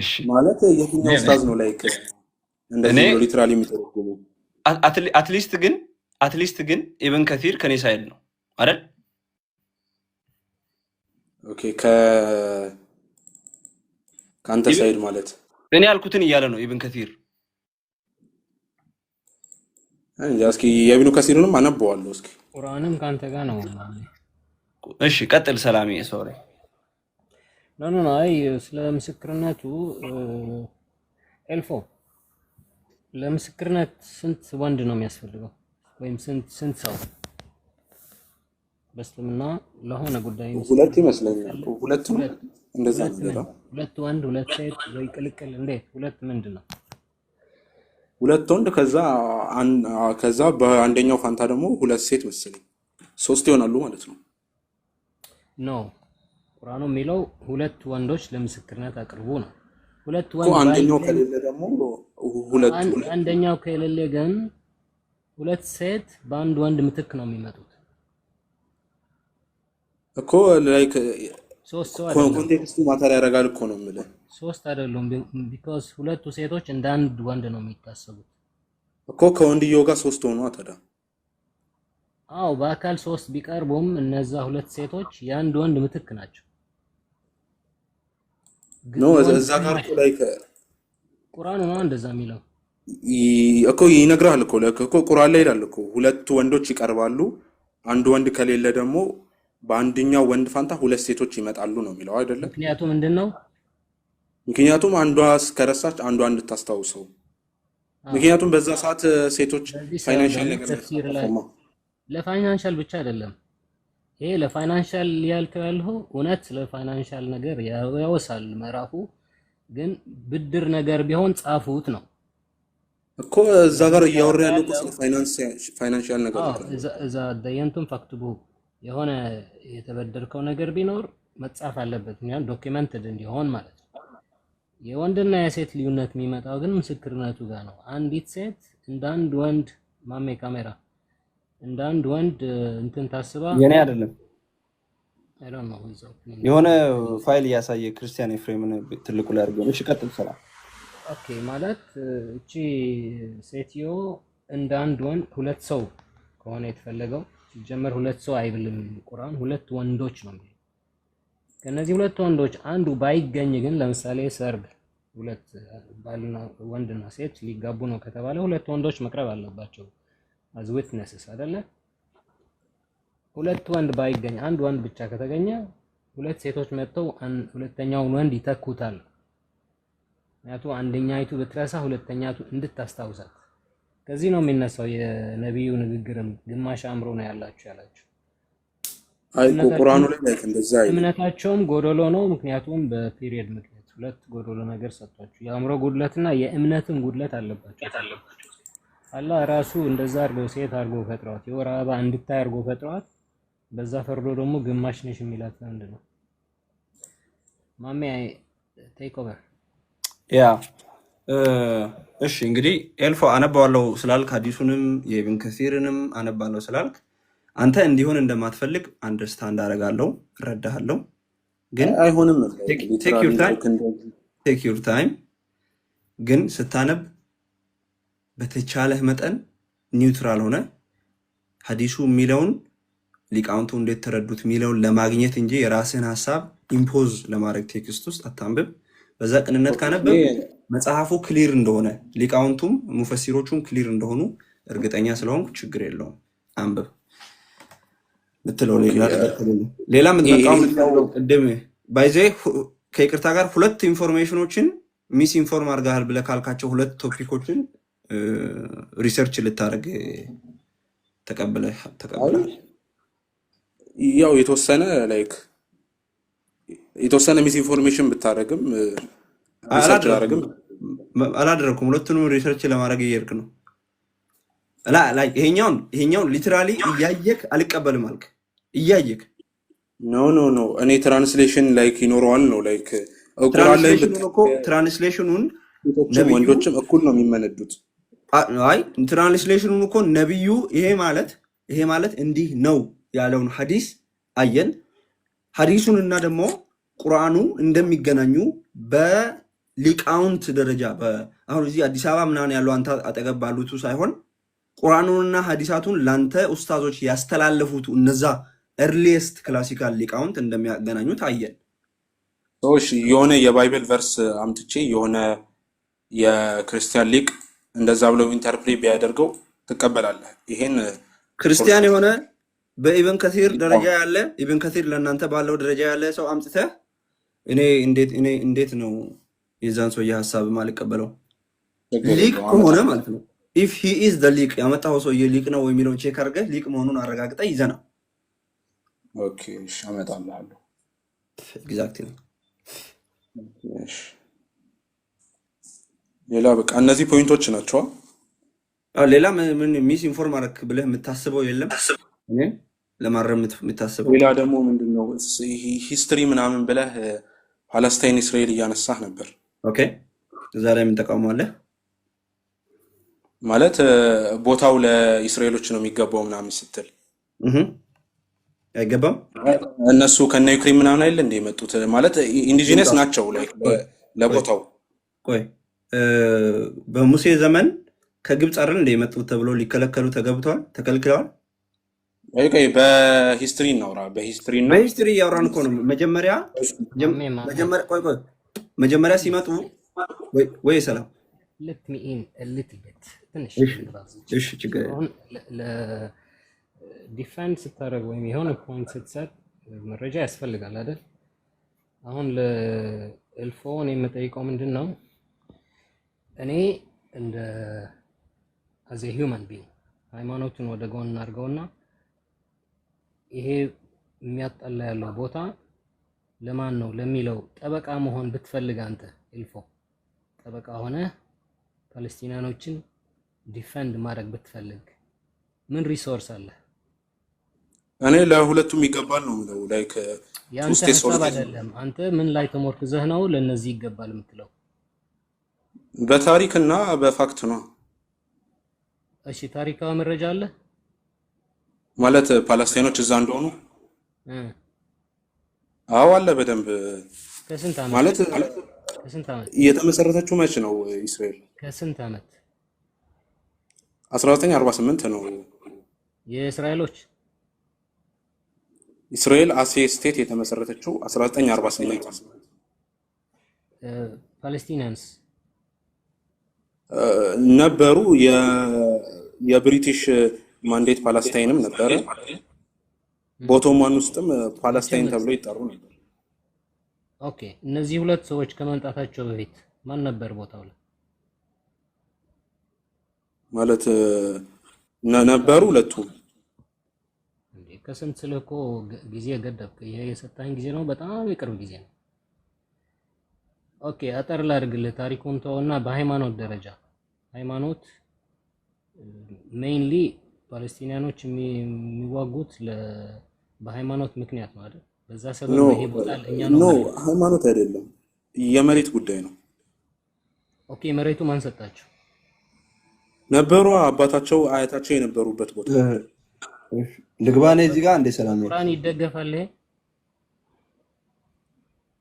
እሺ ማለት የትኛው ኡስታዝ ነው ላይክ እንደዚህ ነው ሊትራሊ የሚተረጎመው? አትሊስት ግን ኢብን ከሲር ከኔ ሳይድ ነው አይደል? ኦኬ ከአንተ ሳይድ ማለት እኔ ያልኩትን እያለ ነው ኢብን ከሲር። እስኪ የኢብኑ ከሲርንም አነበዋለሁ። እስኪ ቁርአንም ካንተ ጋር ነው። እሺ ቀጥል ሰላሚ። ሶሪ ኖ አይ ስለ ምስክርነቱ ኤልፎ ለምስክርነት ስንት ወንድ ነው የሚያስፈልገው? ወይም ስንት ሰው በእስልምና ለሆነ ጉዳይ ሁለት ይመስለኛል። ሁለት ነው እንደዛ ነው። ሁለት ወንድ ሁለት ሴት ወይ ቅልቅል እንዴት? ሁለት ምንድን ነው? ሁለት ወንድ ከዛ በአንደኛው ፋንታ ደግሞ ሁለት ሴት መሰለኝ ሶስት ይሆናሉ ማለት ነው። ኖ ቁርአኑ የሚለው ሁለት ወንዶች ለምስክርነት አቅርቡ ነው። ሁለት ወንድ አንደኛው ከሌለ ደግሞ ሁለት አንደኛው ከሌለ ግን ሁለት ሴት በአንድ ወንድ ምትክ ነው የሚመጡት እኮ ላይክ ሶስት ሰው አይደለም። ኮንቴክስቱ ማተር ያደርጋል እኮ ነው የምልህ። ሶስት አይደሉም ቢኮዝ ሁለቱ ሴቶች እንደ አንድ ወንድ ነው የሚታሰቡት እኮ ከወንድየው ጋር ሶስት ሆኖ አታዳ። አዎ በአካል ሶስት ቢቀርቡም እነዛ ሁለት ሴቶች የአንድ ወንድ ምትክ ናቸው። ኖ እዛ ጋር እኮ ላይክ ቁርአኑ ነው እንደዛ የሚለው እኮ ይነግራል እኮ ቁርአን ላይ ይላል እኮ ሁለት ወንዶች ይቀርባሉ፣ አንድ ወንድ ከሌለ ደግሞ በአንደኛው ወንድ ፋንታ ሁለት ሴቶች ይመጣሉ ነው የሚለው አይደለም? ምክንያቱም ምንድነው? ምክንያቱም አንዷ እስከረሳች አንዷ እንድታስታውሰው። ምክንያቱም በዛ ሰዓት ሴቶች ፋይናንሻል ነገር ለፋይናንሻል ብቻ አይደለም ይሄ ለፋይናንሻል ያልከው እውነት ለፋይናንሻል ነገር ያወሳል ምዕራፉ፣ ግን ብድር ነገር ቢሆን ጻፉት ነው እኮ እዛ ጋር እያወራ ያለው ስለ ፋይናንሻል ነገር ነው። እዛ ደየንቱም ፈክትቡ የሆነ የተበደርከው ነገር ቢኖር መጻፍ አለበት ማለት ዶክመንትድ እንዲሆን ማለት ነው። የወንድና የሴት ልዩነት የሚመጣው ግን ምስክርነቱ ጋር ነው። አንዲት ሴት እንደ አንድ ወንድ ማሜ ካሜራ እንደ አንድ ወንድ እንትን ታስባ የኔ አይደለም አይ ዶንት ኖ ዊዝ የሆነ ፋይል እያሳየ ክርስቲያን ኤፍሬምን ትልቁ ላይ አድርገው። እሺ ቀጥል ሰላም። ኦኬ ማለት እቺ ሴትዮ እንደ አንድ ወንድ ሁለት ሰው ከሆነ የተፈለገው ሲጀመር ሁለት ሰው አይብልም ቁርአን፣ ሁለት ወንዶች ነው የሚለው። ከነዚህ ሁለት ወንዶች አንዱ ባይገኝ ግን ለምሳሌ ሰርግ ሁለት ባልና ወንድና ሴት ሊጋቡ ነው ከተባለ ሁለት ወንዶች መቅረብ አለባቸው as witnesses አይደለ? ሁለት ወንድ ባይገኝ አንድ ወንድ ብቻ ከተገኘ ሁለት ሴቶች መጥተው ሁለተኛውን ወንድ ይተኩታል። ምክንያቱም አንደኛይቱ ብትረሳ ሁለተኛይቱ እንድታስታውሳት። ከዚህ ነው የሚነሳው የነብዩ ንግግርም ግማሽ አእምሮ ነው ያላችሁ ያላችሁ። አይ ቁርአኑ ላይ እንደዛ አይደለም። እምነታቸውም ጎደሎ ነው፣ ምክንያቱም በፒሪየድ ምክንያት ሁለት ጎደሎ ነገር ሰጥቷቸው የአእምሮ ጉድለትና የእምነትም ጉድለት አለባቸው። አላህ ራሱ እንደዛ አድርገው ሴት አድርገው ፈጥሯት የወር አበባ እንድታይ አድርገው ፈጥሯት፣ በዛ ፈርዶ ደግሞ ግማሽ ነሽ የሚላት ምንድን ነው? ማሜ ቴክ ኦቨር። ያ እሺ እንግዲህ ኤልፎ አነባዋለሁ ስላልክ ሐዲሱንም የኢብን ከሲርንም አነባለሁ ስላልክ አንተ እንዲሆን እንደማትፈልግ አንደርስታንድ አደርጋለሁ፣ እረዳሃለሁ። ግን አይሆንም ቴክ ዩር ታይም ግን ስታነብ በተቻለህ መጠን ኒውትራል ሆነ ሐዲሱ የሚለውን ሊቃውንቱ እንዴት ተረዱት የሚለውን ለማግኘት እንጂ የራስህን ሐሳብ ኢምፖዝ ለማድረግ ቴክስት ውስጥ አታንብብ። በዛ ቅንነት ካነበብ መጽሐፉ ክሊር እንደሆነ ሊቃውንቱም ሙፈሲሮቹም ክሊር እንደሆኑ እርግጠኛ ስለሆንኩ ችግር የለውም አንብብ ምትለው ሌላ ምትመጣው ቅድም ባይዘ ከይቅርታ ጋር ሁለት ኢንፎርሜሽኖችን ሚስ ኢንፎርም አድርገሃል ብለህ ካልካቸው ሁለት ቶፒኮችን ሪሰርች ልታደርግ ተቀብለህ ያው የተወሰነ ሚስ ኢንፎርሜሽን ብታደርግም ሪሰርች ላደርግም አላደረኩም። ሁለቱንም ሪሰርች ለማድረግ እየሄድክ ነው። ይሄኛውን ሊትራሊ እያየክ አልቀበልም አልክ። እያየክ ኖ እኔ ትራንስሌሽን ላይክ ይኖረዋል ነው ላይክ ቁርአን ላይ ትራንስሌሽኑን ወንዶችም እኩል ነው የሚመነዱት። አይ ትራንስሌሽኑን እኮ ነብዩ ይሄ ማለት እንዲህ ነው ያለውን ሐዲስ አየን። ሐዲሱን እና ደግሞ ቁርአኑ እንደሚገናኙ በሊቃውንት ደረጃ አሁን እዚህ አዲስ አበባ ምናምን ያለው አንተ አጠገብ ባሉቱ ሳይሆን ቁርአኑንና ሐዲሳቱን ላንተ ኡስታዞች ያስተላለፉት እነዛ ኤርሊስት ክላሲካል ሊቃውንት እንደሚያገናኙት አየን። ሰዎች የሆነ የባይብል ቨርስ አምጥቼ የሆነ የክርስቲያን ሊቅ እንደዛ ብለው ኢንተርፕሬት ቢያደርገው ትቀበላለህ? ይሄን ክርስቲያን የሆነ በኢብን ከሲር ደረጃ ያለ ኢብን ከሲር ለእናንተ ባለው ደረጃ ያለ ሰው አምጥተህ እኔ እንዴት ነው የዛን ሰውዬ ሀሳብ ማልቀበለው? ሊቅ ከሆነ ማለት ነው ኢፍ ሂ ኢዝ ዘ ሊቅ ያመጣው ሰውዬ ሊቅ ነው የሚለውን ቼክ አድርገህ ሊቅ መሆኑን አረጋግጠህ ይዘና ኦኬ እሺ አመጣልሃለሁ። ኤግዛክትሊ። ሌላ በቃ እነዚህ ፖይንቶች ናቸው። ሌላ ምን ሚስ ኢንፎርም አደረክ ብለህ የምታስበው የለም? እኔ ለማረም የምታስበው ሌላ ደግሞ ምንድነው ሂስትሪ ምናምን ብለህ ፓለስታይን እስራኤል እያነሳህ ነበር። ኦኬ እዛ ላይ ምን ተቃውሟለህ? ማለት ቦታው ለእስራኤሎች ነው የሚገባው ምናምን ስትል አይገባም። እነሱ ከነ ዩክሬን ምናምን አይደል እንደ የመጡት ማለት ኢንዲጂነስ ናቸው ለቦታው። ቆይ በሙሴ ዘመን ከግብፅ አይደል እንደ የመጡት ተብሎ ሊከለከሉ ተከልክለዋል። ቆይ በሂስትሪ እናውራ። በሂስትሪ እያወራን እኮ ነው። መጀመሪያ ሲመጡ ወይ ሰላም እሺ ችግር ዲፋይን ስታደርግ ወይም የሆነ ፖይንት ስትሰጥ መረጃ ያስፈልጋል አይደል? አሁን ለኤልፎን የምጠይቀው ምንድን ነው፣ እኔ እንደ አዘ ሂውማን ቢንግ ሃይማኖቱን ወደ ጎን እናድርገውና ይሄ የሚያጣላ ያለው ቦታ ለማን ነው ለሚለው ጠበቃ መሆን ብትፈልግ አንተ ኤልፎ ጠበቃ ሆነ ፓለስቲናኖችን ዲፈንድ ማድረግ ብትፈልግ ምን ሪሶርስ አለ? እኔ ለሁለቱም ይገባል ነው የምለው። ላይክ ያንተ ሀሳብ አይደለም። አንተ ምን ላይ ተሞርክዘህ ነው ለነዚህ ይገባል የምትለው? በታሪክና በፋክት ነው። እሺ ታሪካዊ መረጃ አለ ማለት ፓለስታይኖች እዛ እንደሆኑ? አዎ አለ በደንብ። ከስንት ዓመት ማለት ከስንት ዓመት የተመሰረተችው መች ነው እስራኤል? ከስንት ዓመት? 1948 ነው የእስራኤሎች እስራኤል አሴ ስቴት የተመሰረተችው 1948። ፓለስቲናንስ ነበሩ። የብሪቲሽ ማንዴት ፓለስታይንም ነበረ። በኦቶማን ውስጥም ፓለስታይን ተብሎ ይጠሩ ነበር። ኦኬ እነዚህ ሁለት ሰዎች ከመምጣታቸው በፊት ማን ነበር ቦታው ላይ? ማለት ነበሩ ሁለቱም። ከስንት ስልህ እኮ ጊዜ ገደብክ። ይሄ የሰጣኝ ጊዜ ነው፣ በጣም የቅርብ ጊዜ ነው። ኦኬ አጠር ላድርግልህ ታሪኩን ተውና፣ በሃይማኖት ደረጃ ሃይማኖት ሜይንሊ ፓለስቲኒያኖች የሚዋጉት በሃይማኖት ምክንያት ነው አይደል? በዛ ሰበብ ይሄ ቦታ ለኛ ነው። ሃይማኖት አይደለም፣ የመሬት ጉዳይ ነው። ኦኬ መሬቱ ማን ሰጣቸው? ነበሩ አባታቸው አያታቸው የነበሩበት ቦታ። ልግባኔ እዚህ ጋር እንደ ሰላም ነው ቁርአን ይደገፋል። ይሄ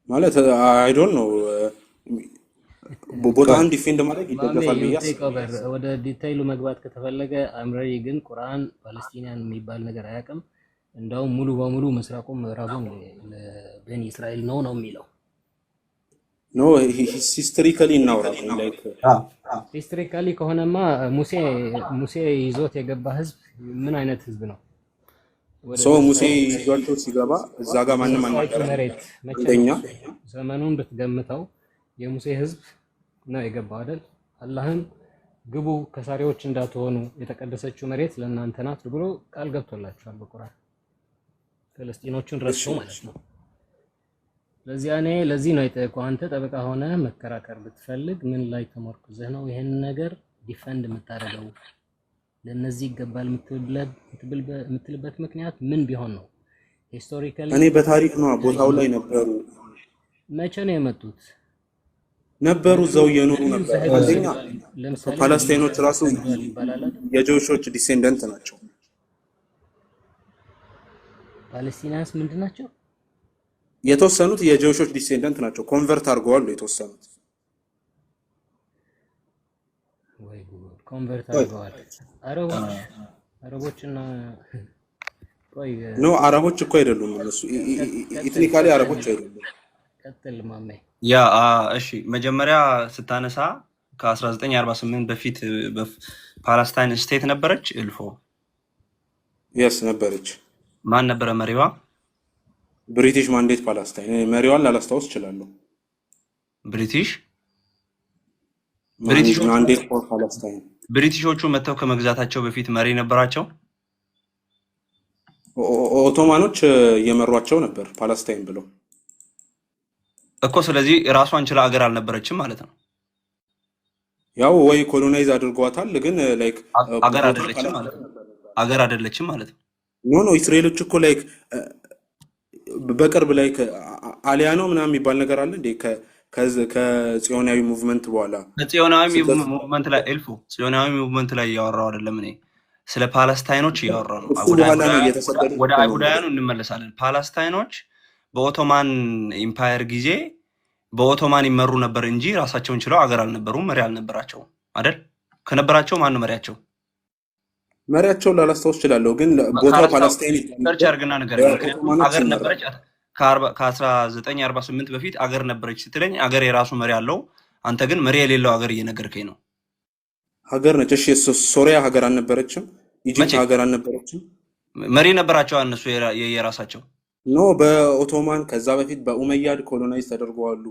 ማለት አይ ዶንት ኖ ቦታን ዲፌንድ ማድረግ ይደገፋል ብያስ። ወደ ዲቴይሉ መግባት ከተፈለገ አምራሪ ግን ቁርአን ፓለስቲኒያን የሚባል ነገር አያውቅም። እንደውም ሙሉ በሙሉ ምስራቁም ምዕራቡም ለበኒ እስራኤል ነው የሚለው። ኖ ሂስቶሪካሊ እናውራለን። ላይክ ሂስቶሪካሊ ከሆነማ ሙሴ ይዞት የገባ ህዝብ ምን አይነት ህዝብ ነው? ሰው ሙሴ ይዟቸው ሲገባ እዛ ጋር ማንም መሬት እንደኛ ዘመኑን ብትገምተው የሙሴ ህዝብ ነው የገባው አይደል? አላህም ግቡ ከሳሪዎች እንዳትሆኑ የተቀደሰችው መሬት ለእናንተ ናት ብሎ ቃል ገብቶላቸዋል በቁርአን። ፍልስጤኖቹን ረሱ ማለት ነው። ለዚህ ነው የጠየቁህ። አንተ ጠበቃ ሆነ መከራከር ብትፈልግ ምን ላይ ተመርኩዘህ ነው ይሄን ነገር ዲፈንድ የምታደርገው? ለነዚህ ይገባል የምትልበት ምክንያት ምን ቢሆን ነው? ሂስቶሪካሊ እኔ በታሪክ ነው ቦታው ላይ ነበሩ። መቼ ነው የመጡት? ነበሩ እዛው እየኖሩ ነበር። አንደኛ ለምሳሌ ፓለስታይኖች ራሱ ይባላል አይደል? የጆሾች ዲሴንደንት ናቸው። ፓለስቲናንስ ምንድን ናቸው? የተወሰኑት የጆሾች ዲሴንደንት ናቸው። ኮንቨርት አድርገዋል የተወሰኑት። ወይ ጉድ! ኮንቨርት አድርገዋል። አረቦችና ቆይ ኖ አረቦች እኮ አይደሉም እነሱ ኢትኒካሊ አረቦች አይደሉም። ቀጥል ማሜ። ያ እሺ፣ መጀመሪያ ስታነሳ ከ1948 በፊት ፓለስታይን ስቴት ነበረች እልፎ? የስ ነበረች። ማን ነበረ መሪዋ? ብሪቲሽ ማንዴት ፓለስታይን። መሪዋን ላላስታውስ እችላለሁ። ብሪቲሽ ማንዴት ፎር ፓለስታይን። ብሪቲሾቹ መጥተው ከመግዛታቸው በፊት መሪ ነበራቸው? ኦቶማኖች እየመሯቸው ነበር ፓለስታይን ብለው እኮ። ስለዚህ ራሷን ችላ አገር አልነበረችም ማለት ነው። ያው ወይ ኮሎናይዝ አድርጓታል፣ ግን ላይክ አገር አይደለችም ማለት ነው። አገር አይደለችም ማለት ነው። ኖ እስራኤሎች እኮ ላይክ በቅርብ ላይ አሊያ ነው ምናምን የሚባል ነገር አለ እንዴ? ከጽዮናዊ ሙቭመንት በኋላ ጽዮናዊ ሙቭመንት ላይ ኤልፎ ጽዮናዊ ሙቭመንት ላይ እያወራው አይደለም። እኔ ስለ ፓለስታይኖች እያወራው ነው። ወደ አይሁዳውያኑ እንመለሳለን። ፓለስታይኖች በኦቶማን ኢምፓየር ጊዜ በኦቶማን ይመሩ ነበር እንጂ ራሳቸውን ችለው አገር አልነበሩም፣ መሪ አልነበራቸውም አይደል? ከነበራቸው ማን መሪያቸው? መሪያቸው ላላስታውስ እችላለሁ፣ ግን ቦታው ፓለስታይን ሰርች አድርግና ነገር አገር ነበረች። ከ1948 በፊት አገር ነበረች ስትለኝ አገር የራሱ መሪ አለው። አንተ ግን መሪ የሌለው አገር እየነገርከኝ ነው። ሀገር ነች። እሺ ሶሪያ ሀገር አልነበረችም? ኢጂፕት ሀገር አልነበረችም? መሪ ነበራቸው እነሱ የራሳቸው። ኖ በኦቶማን ከዛ በፊት በኡመያድ ኮሎናይዝ ተደርገዋሉ።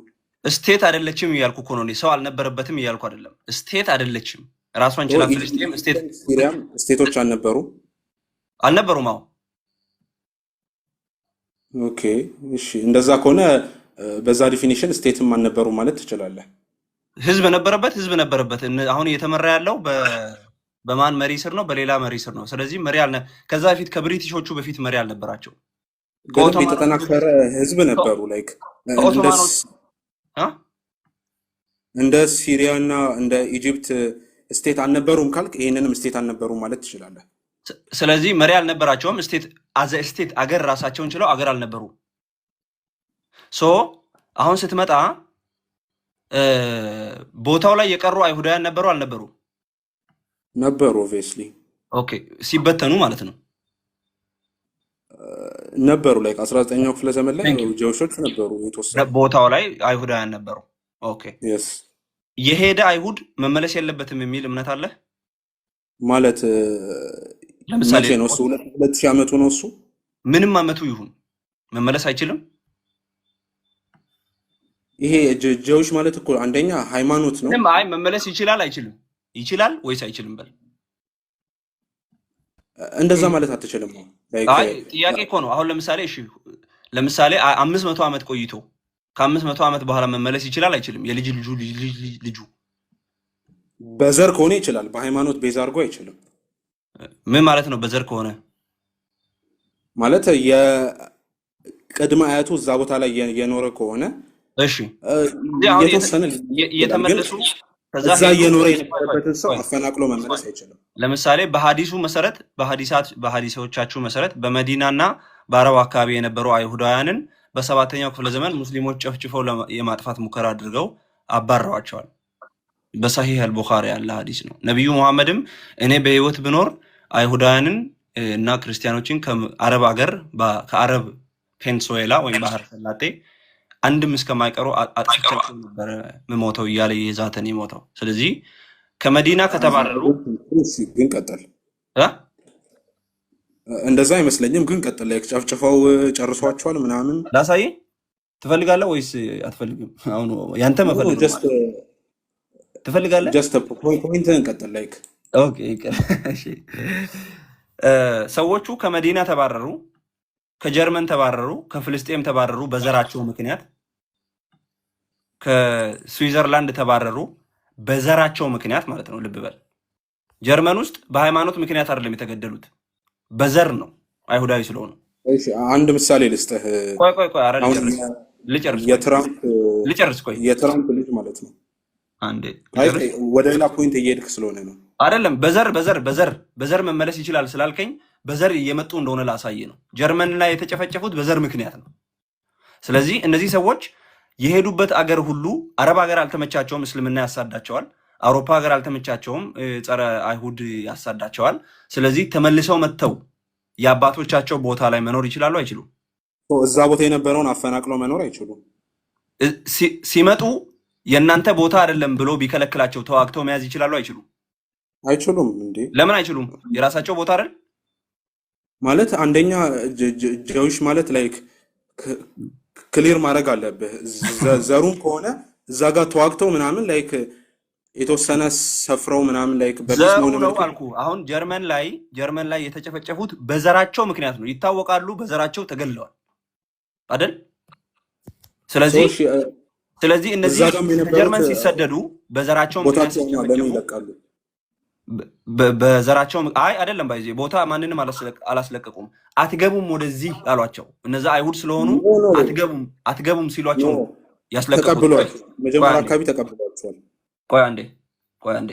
ስቴት አይደለችም እያልኩ እኮ ነው። ሰው አልነበረበትም እያልኩ አይደለም። ስቴት አይደለችም። ራሷን ችላ ፍልስጤም ስቴት። ሲሪያም ስቴቶች አልነበሩም? አዎ። ኦኬ እሺ፣ እንደዛ ከሆነ በዛ ዲፊኒሽን ስቴትም አልነበሩ ማለት ትችላለህ። ህዝብ ነበረበት። አሁን እየተመራ ያለው በማን መሪ ስር ነው? በሌላ መሪ ስር ነው። ስለዚህ መሪ ከዛ በፊት ከብሪቲሾቹ በፊት መሪ አልነበራቸው። የተጠናከረ ህዝብ ነበሩ። ላይክ እንደ ሲሪያ እና እንደ ኢጂፕት ስቴት አልነበሩም ካልክ ይሄንንም ስቴት አልነበሩም ማለት ትችላለህ። ስለዚህ መሪ አልነበራቸውም። ስቴት አገር ራሳቸውን ችለው አገር አልነበሩ። አሁን ስትመጣ ቦታው ላይ የቀሩ አይሁዳውያን ነበሩ አልነበሩ? ነበሩ። ኦብቪየስሊ ኦኬ። ሲበተኑ ማለት ነው ነበሩ። ላይ 19ኛው ክፍለ ዘመን ላይ ጆሾች ነበሩ የተወሰኑ ቦታው ላይ አይሁዳውያን ነበሩ። ኦኬ የስ የሄደ አይሁድ መመለስ የለበትም የሚል እምነት አለ ማለት። ለምሳሌ ነው እሱ 2000 ዓመቱ ነው እሱ ምንም ዓመቱ ይሁን መመለስ አይችልም። ይሄ ጆሽ ማለት እኮ አንደኛ ሃይማኖት ነው። አይ መመለስ ይችላል አይችልም? ይችላል ወይስ አይችልም? በል እንደዛ ማለት አትችልም ነው። አይ ጥያቄ እኮ ነው። አሁን ለምሳሌ 500 ዓመት ቆይቶ ከ500 ዓመት በኋላ መመለስ ይችላል አይችልም? የልጅ ልጁ በዘር ከሆነ ይችላል፣ በሃይማኖት ቤዛ አድርጎ አይችልም። ምን ማለት ነው? በዘር ከሆነ ማለት የቅድመ አያቱ እዛ ቦታ ላይ የኖረ ከሆነ እሺ፣ የተወሰነ እየተመለሱ ከዛ እየኖረ የነበረበትን ሰው አፈናቅሎ መመለስ አይችልም። ለምሳሌ በሐዲሱ መሰረት በሐዲሶቻችሁ መሰረት በመዲናና በአረብ አካባቢ የነበሩ አይሁዳውያንን በ7ኛው ክፍለ ዘመን ሙስሊሞች ጨፍጭፈው የማጥፋት ሙከራ አድርገው አባረዋቸዋል። በሰሂህ አልቡኻሪ ያለ ሐዲስ ነው። ነብዩ መሐመድም እኔ በህይወት ብኖር አይሁዳውያንን እና ክርስቲያኖችን ከአረብ ሀገር ከአረብ ፔንሱዌላ ወይም ባህር ሰላጤ አንድም እስከማይቀሩ አጥፍቻቸው ነበር የምሞተው እያለ የዛተን የሞተው። ስለዚህ ከመዲና ከተባረሩ ግን ቀጠል እንደዛ አይመስለኝም። ግን ቀጠል ላይ ጨፍጭፈው ጨርሷቸዋል ምናምን። ላሳይ ትፈልጋለህ ወይስ አትፈልግም? አሁን ያንተ መፈልግ ትፈልጋለህ? ጀስት ፖይንትን ቀጠል ላይ ኦኬ። እሺ ሰዎቹ ከመዲና ተባረሩ፣ ከጀርመን ተባረሩ፣ ከፍልስጤም ተባረሩ በዘራቸው ምክንያት። ከስዊዘርላንድ ተባረሩ በዘራቸው ምክንያት ማለት ነው። ልብ በል ጀርመን ውስጥ በሃይማኖት ምክንያት አይደለም የተገደሉት፣ በዘር ነው፣ አይሁዳዊ ስለሆኑ። እሺ አንድ ምሳሌ ልስጥህ። ቆይ አረ አሁን ልጨርስ ቆይ የትራምፕ ልጅ ማለት ነው። አንዴ ወደ ሌላ ፖይንት እየሄድክ ስለሆነ ነው። አይደለም በዘር መመለስ ይችላል ስላልከኝ በዘር እየመጡ እንደሆነ ላሳይ ነው። ጀርመን ላይ የተጨፈጨፉት በዘር ምክንያት ነው። ስለዚህ እነዚህ ሰዎች የሄዱበት አገር ሁሉ አረብ ሀገር አልተመቻቸውም፣ እስልምና ያሳዳቸዋል። አውሮፓ ሀገር አልተመቻቸውም፣ ጸረ አይሁድ ያሳዳቸዋል። ስለዚህ ተመልሰው መጥተው የአባቶቻቸው ቦታ ላይ መኖር ይችላሉ አይችሉም? እዛ ቦታ የነበረውን አፈናቅለው መኖር አይችሉም። ሲመጡ የእናንተ ቦታ አይደለም ብሎ ቢከለክላቸው ተዋግተው መያዝ ይችላሉ አይችሉም? አይችሉም። እንዴ ለምን አይችሉም? የራሳቸው ቦታ አይደል ማለት አንደኛ ጀዊሽ ማለት ላይክ ክሊር ማድረግ አለብህ። ዘሩም ከሆነ እዛ ጋር ተዋግተው ምናምን ላይክ የተወሰነ ሰፍረው ምናምን ላይክ በዘሩ ነው አልኩ። አሁን ጀርመን ላይ የተጨፈጨፉት በዘራቸው ምክንያት ነው፣ ይታወቃሉ። በዘራቸው ተገለዋል አይደል? ስለዚህ እነዚህ ጀርመን ሲሰደዱ በዘራቸው ምክንያት ይለቃሉ። በዘራቸው አይደለም ባይዜ ቦታ ማንንም አላስለቀቁም። አትገቡም ወደዚህ አሏቸው። እነዛ አይሁድ ስለሆኑ አትገቡም ሲሏቸው ነው ያስለቀቁት። መጀመሪያ አካባቢ ተቀብሏቸዋል። ቆይ አንዴ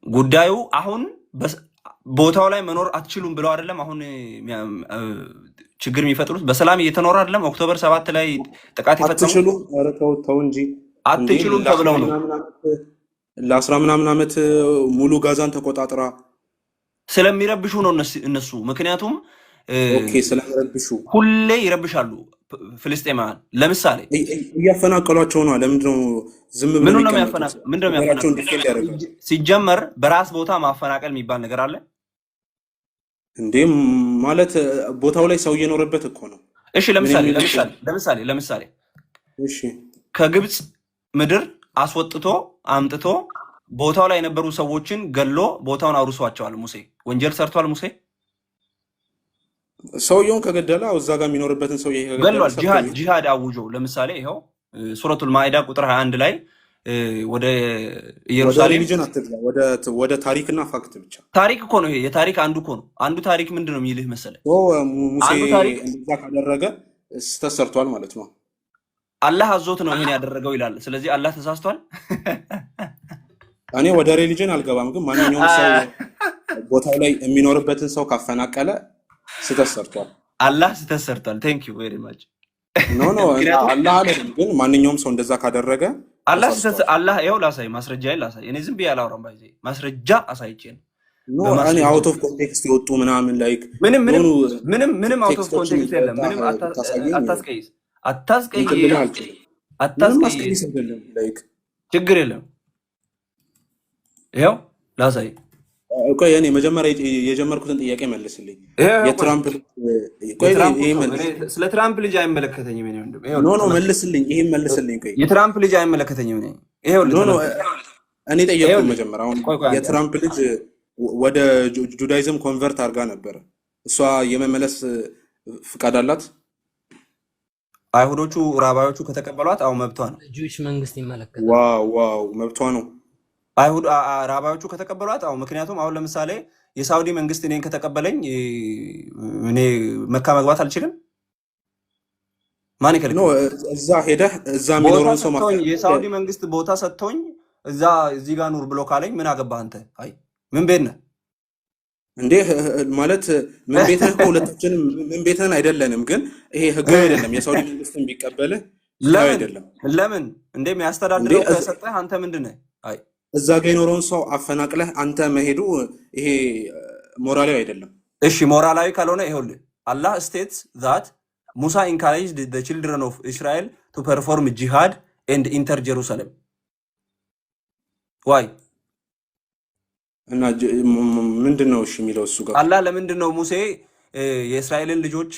ጉዳዩ አሁን ቦታው ላይ መኖር አትችሉም ብለው አይደለም አሁን ችግር የሚፈጥሩት። በሰላም እየተኖረ አይደለም። ኦክቶበር 7 ላይ ጥቃት የፈጸሙ ተው እንጂ አትችሉም ተብለው ነው። ለ10 ምናምን ዓመት ሙሉ ጋዛን ተቆጣጥራ ስለሚረብሹ ነው እነሱ። ምክንያቱም ስለሚረብሹ ሁሌ ይረብሻሉ ፍልስጤማውያን። ለምሳሌ እያፈናቀሏቸው ነው። ለምንድነው ዝም ብለው ምንድነው የሚያፈናቅለው? ሲጀመር በራስ ቦታ ማፈናቀል የሚባል ነገር አለ እንዴ? ማለት ቦታው ላይ ሰው እየኖረበት እኮ ነው። እሺ ለምሳሌ እሺ ከግብፅ ምድር አስወጥቶ አምጥቶ ቦታው ላይ የነበሩ ሰዎችን ገሎ ቦታውን አውርሷቸዋል። ሙሴ ወንጀል ሰርቷል። ሙሴ ሰውየውን ከገደለ እዛ ጋር የሚኖርበትን ሰው ገሏል። ጂሃድ አውጆ ለምሳሌ ይኸው ሱረቱል ማኢዳ ቁጥር 21 ላይ ወደ ኢየሩሳሌም ወደ ታሪክና ፋክት ብቻ ታሪክ እኮ ነው ይሄ። የታሪክ አንዱ እኮ ነው። አንዱ ታሪክ ምንድነው የሚልህ መሰለህ? ሙሴ እንደዛ ካደረገ ተሰርቷል ማለት ነው። አላህ አዞት ነው ይሄን ያደረገው ይላል። ስለዚህ አላህ ተሳስቷል። እኔ ወደ ሪሊጅን አልገባም፣ ግን ማንኛውም ሰው ቦታው ላይ የሚኖርበትን ሰው ካፈናቀለ ስህተት ሰርቷል። አላህ ስህተት ሰርቷል። ቴንክ ዩ ቬሪ ማች። ኖ አላህ አይደለም፣ ግን ማንኛውም ሰው እንደዛ ካደረገ አላህ ስህተት አላህ ይኸው ላሳይ፣ ማስረጃዬን ላሳይ። እኔ ዝም ብዬ አላወራም። ባይዜ ማስረጃ አሳይቼ ነው። እኔ አውት ኦፍ ኮንቴክስት የወጡ ምናምን ላይክ ምንም አውት ኦፍ ኮንቴክስት የለም። ምንም አታስቀይስ ችግር የለም። ይኸው ላሳይ። ቆይ እኔ መጀመሪያ የጀመርኩትን ጥያቄ መልስልኝ። የትራምፕ ስለ ትራምፕ ልጅ አይመለከተኝም። ኖ መልስልኝ፣ ይሄን መልስልኝ። ቆይ የትራምፕ ልጅ አይመለከተኝም። እኔ ጠየቅኩ መጀመሪያ። አሁን የትራምፕ ልጅ ወደ ጁዳይዝም ኮንቨርት አድርጋ ነበረ። እሷ የመመለስ ፍቃድ አላት? አይሁዶቹ ራባዮቹ ከተቀበሏት አሁን መብቷ ነው። ጁዊሽ መንግስት ይመለከታል። ዋው መብቷ ነው። አይሁድ ራባዮቹ ከተቀበሏት አሁን ምክንያቱም አሁን ለምሳሌ የሳውዲ መንግስት እኔን ከተቀበለኝ እኔ መካ መግባት አልችልም። ማን ይከለክላል? እዛ ሄደህ እዛ የሚኖረውን ሰው የሳውዲ መንግስት ቦታ ሰጥቶኝ እዚህ ጋር ኑር ብሎ ካለኝ ምን አገባህ አንተ? አይ ምን ቤት ነህ እንዴ? ማለት ምን ቤት ነህ? ሁለታችንም ምን ቤት ነን አይደለንም፣ ግን ይሄ ህጋዊ አይደለም። የሳውዲ መንግስትን ቢቀበልህ ህጋዊ አይደለም። ለምን እንዴ? የሚያስተዳድረው ከሰጠህ አንተ ምንድን ነህ? አይ እዛ ጋር የኖረውን ሰው አፈናቅለህ አንተ መሄዱ ይሄ ሞራላዊ አይደለም። እሺ ሞራላዊ ካልሆነ ይኸውልህ አላህ ስቴትስ ዛት ሙሳ ኢንካሬጅድ ዘ ቺልድረን ኦፍ እስራኤል ቱ ፐርፎርም ጂሃድ ኤንድ ኢንተር ጀሩሳሌም ዋይ እና ምንድን ነው እሺ የሚለው እሱ ጋር አላህ ለምንድን ነው ሙሴ የእስራኤልን ልጆች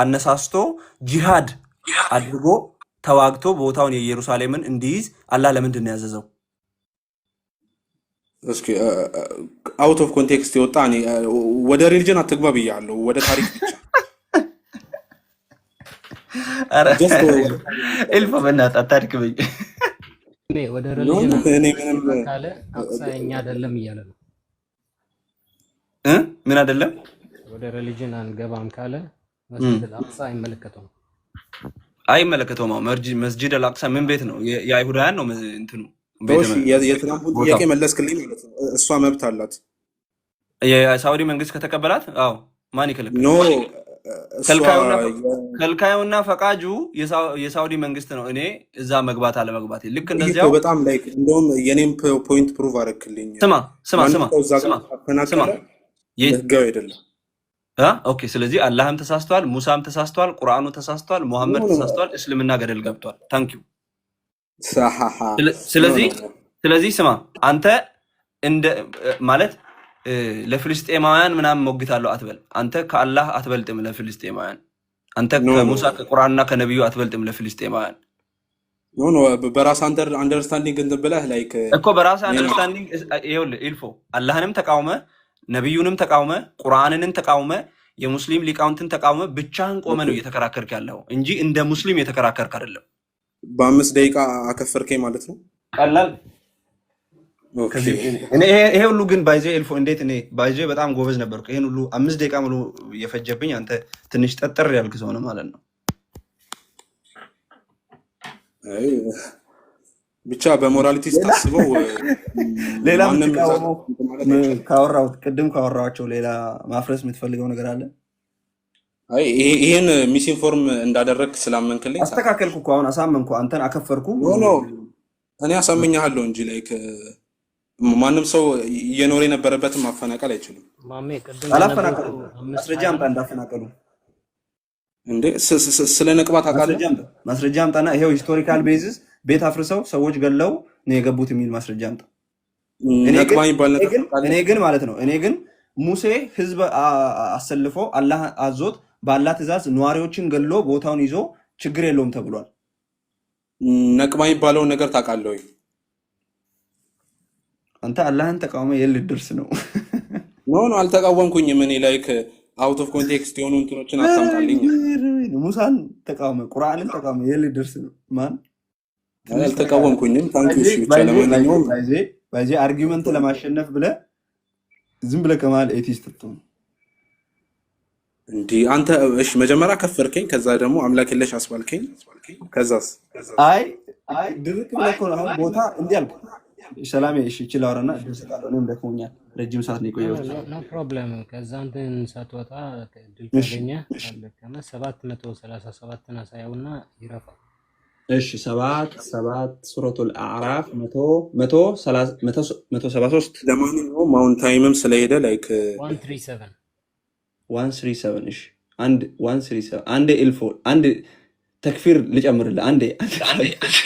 አነሳስቶ ጂሃድ አድርጎ ተዋግቶ ቦታውን የኢየሩሳሌምን እንዲይዝ አላህ ለምንድን ነው ያዘዘው? እስኪ አውት ኦፍ ኮንቴክስት የወጣ እኔ ወደ ሪሊጅን አትግባ ብያለሁ። ወደ ታሪክ ብቻ ኧረ ጀስት ኤልፎ በእናትህ አታድክመኝ። እኔ ወደ ኖ ሪሊጅን ኖ እኔ ምንም አንገባም ካለ አቅሳ የኛ አይደለም እያለ ነው። ምን አይደለም ወደ ሪሊጅን አንገባም ካለ መስጂድ አልአቅሳ አይመለከተውም። አይመለከተውም። መስጂድ አልአቅሳ ምን ቤት ነው? የአይሁዳውያን ነው እንትኑ ቤተ እሺ፣ የትራምፑን ጥያቄ ቦታው። መለስክልኝ ማለት ነው። እሷ መብት አላት። የሳውዲ መንግስት ከተቀበላት አዎ ማን ይከለክል? ኖ እሷ ከልካዩና ፈቃጁ የሳውዲ መንግስት ነው። እኔ እዛ መግባት አለመግባት ልክ ይሄ እኮ እንደዚያው በጣም ላይክ እንደውም የኔም ፖይንት ፕሩቭ አረክልኝ። ስማ ማንም ሰው እዛ ጋር ስማ ካፈናቀለ ህጋዊ አይደለም። ኦኬ። ስለዚህ አላህም ተሳስቷል፣ ሙሳም ተሳስቷል፣ ቁርአኑ ተሳስቷል፣ ሙሐመድ ኖ ኖ ተሳስቷል፣ እስልምና ገደል ገብቷል። ታንኪዩ። ሳሃሃ ኖ ስለዚህ ኖ ኖ ስለዚህ ስማ አንተ እንደ ማለት ለፍልስጤማውያን ምናምን ሞግታለሁ አትበል። አንተ ከአላህ አትበልጥም ለፍልስጤማውያን። አንተ ኖ ኖ ከሙሳ ከቁርአንና ከነቢዩ አትበልጥም ለፍልስጤማውያን ኖ ኖ በራስ አንደርስታንዲንግ እንትን ብለህ ላይክ እኮ በራስህ አንደርስታንዲንግ። ይኸውልህ ኢልፎ አላህንም ተቃውመ፣ ነቢዩንም ተቃውመ፣ ቁርአንንም ተቃውመ፣ የሙስሊም ሊቃውንትን ተቃውመ፣ ብቻህን ቆመ ነው እየተከራከርክ ያለው እንጂ እንደ ሙስሊም የተከራከርክ አይደለም። በ5 ደቂቃ አከፈርከኝ ማለት ነው። ቀላል ኦኬ ይሄ ሁሉ ግን ባይዜ ኤልፎ እንዴት እኔ ባይዜ በጣም ጎበዝ ነበርኩ። ይሄን ሁሉ 5 ደቂቃ ሙሉ የፈጀብኝ አንተ ትንሽ ጠጠር ያልክ ሰው ነው ማለት ነው። አይ ብቻ በሞራሊቲ ስታስበው ሌላ ማንም የምትቃወመው ማለት አይቻልም። ካወራሁት ቅድም ካወራኋቸው ሌላ ማፍረስ የምትፈልገው ነገር አለ? አይ ይሄን ሚስኢንፎርም እንዳደረግ ስላመንክልኝ አስተካከልኩ እኮ አሁን አሳመንኩ፣ አንተን አከፈርኩ። ኖ ኖ እኔ አሳምኛለሁ እንጂ ላይክ ማንም ሰው እየኖረ የነበረበትን ማፈናቀል አይችልም ማሜ ቅድም አላፈናቀሉ። በነበረው ማስረጃ አምጣ እንዳፈናቀሉ። እንዴ። ስለ ነቅባት አውቃለሁ። ማስረጃ አምጣና ይሄው ሂስቶሪካል ቤዝስ ቤት አፍርሰው ሰዎች ገለው ነው የገቡት የሚል ማስረጃ አምጣ። ነቅባ የሚባል ነገር እኔ ግን ማለት ነው እኔ ግን ሙሴ ህዝብ አሰልፎ አላህ አዞት በአላህ ትእዛዝ ነዋሪዎችን ገሎ ቦታውን ይዞ ችግር የለውም ተብሏል። ነቅባ የሚባለውን ነገር ታውቃለህ ወይ? አንተ አላህን ተቃውሞ የልድርስ ነው። ኖ ኖ አልተቃወምኩኝም። እኔ ላይክ አውት ኦፍ ኮንቴክስት የሆኑ እንትኖችን አታምጣልኝ። ሙሳን ተቃውሞ ቁርአንን ተቃውሞ የልድርስ ነው። ማን አልተቃወምኩኝም። ታንክ ዩ። እሺ ብቻ ለማንኛውም ባይዜ አርጊውመንት ለማሸነፍ ብለህ ዝም ብለህ ከመሀል ኤቲስት ትሆን እንዲህ አንተ። እሺ መጀመሪያ ከፈርከኝ፣ ከዛ ደግሞ አምላክ የለሽ አስባልከኝ። ከዛስ አይ ድርቅ ብለህ እኮ ነው አሁን ቦታ እንዲህ አልክ። ሰላም እሺ እችል አውራና ድምጽ ቃል ነው ደክሞኛል። ረጅም ሰዓት ነው የቆየሁት። ኖ ፕሮብሌም። ከዛ እንትን ሳትወጣ ድል ታገኘ አለከመ 737ን አሳየውና ይረፋ። እሺ 7 ሱረቱል አዕራፍ 173 ለማንኛውም አሁን ታይምም ስለሄደ ላይክ 137 እሺ አንድ 137 አንድ ኢልፎ አንድ ተክፊር ልጨምርልህ አንዴ እሺ